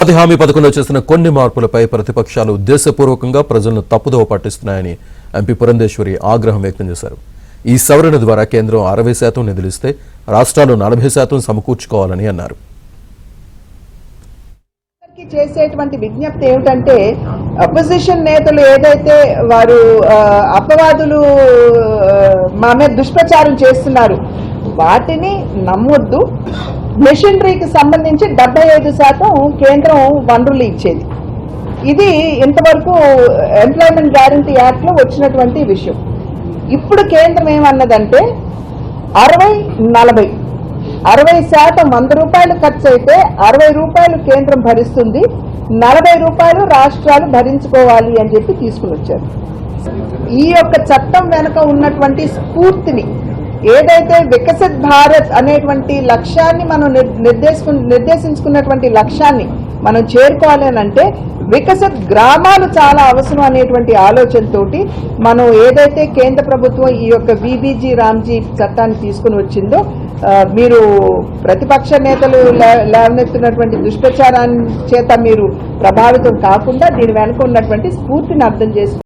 ఉపాధి హామీ పథకంలో చేసిన కొన్ని మార్పులపై ప్రతిపక్షాలు ఉద్దేశపూర్వకంగా ప్రజలను తప్పుదోవ పట్టిస్తున్నాయని ఎంపీ పురంధేశ్వరి ఆగ్రహం వ్యక్తం చేశారు. ఈ సవరణ ద్వారా కేంద్రం 60% నిధులిస్తే రాష్ట్రాలు 40% సమకూర్చుకోవాలని అన్నారు. చేసేటువంటి విజ్ఞప్తి ఏమిటంటే అపోజిషన్ నేతలు ఏదైతే వారు అపవాదులు మా మీద దుష్ప్రచారం చేస్తున్నారు వాటిని నమ్మొద్దు. మెషినరీకి సంబంధించి 75% కేంద్రం వనరులు ఇచ్చేది. ఇది ఇంతవరకు ఎంప్లాయ్మెంట్ గ్యారంటీ యాక్ట్ లో వచ్చినటువంటి విషయం. ఇప్పుడు కేంద్రం ఏమన్నదంటే 60-40 60% 100 రూపాయలు ఖర్చు అయితే 60 రూపాయలు కేంద్రం భరిస్తుంది, 40 రూపాయలు రాష్ట్రాలు భరించుకోవాలి అని చెప్పి తీసుకుని వచ్చారు. ఈ యొక్క చట్టం వెనుక ఉన్నటువంటి స్ఫూర్తిని ఏదైతే వికసిత్ భారత్ అనేటువంటి లక్ష్యాన్ని మనం నిర్దేశించుకున్నటువంటి లక్ష్యాన్ని మనం చేరుకోవాలి అని అంటే వికసిత్ గ్రామాలు చాలా అవసరం అనేటువంటి ఆలోచనతోటి మనం ఏదైతే కేంద్ర ప్రభుత్వం ఈ యొక్క బీబీజీ రామ్జీ చట్టాన్ని తీసుకుని వచ్చిందో మీరు ప్రతిపక్ష నేతలు లేవనెత్తున్నటువంటి దుష్ప్రచారాన్ని చేత మీరు ప్రభావితం కాకుండా దీని వెనుక ఉన్నటువంటి స్ఫూర్తిని అర్థం చేసుకోవాలి.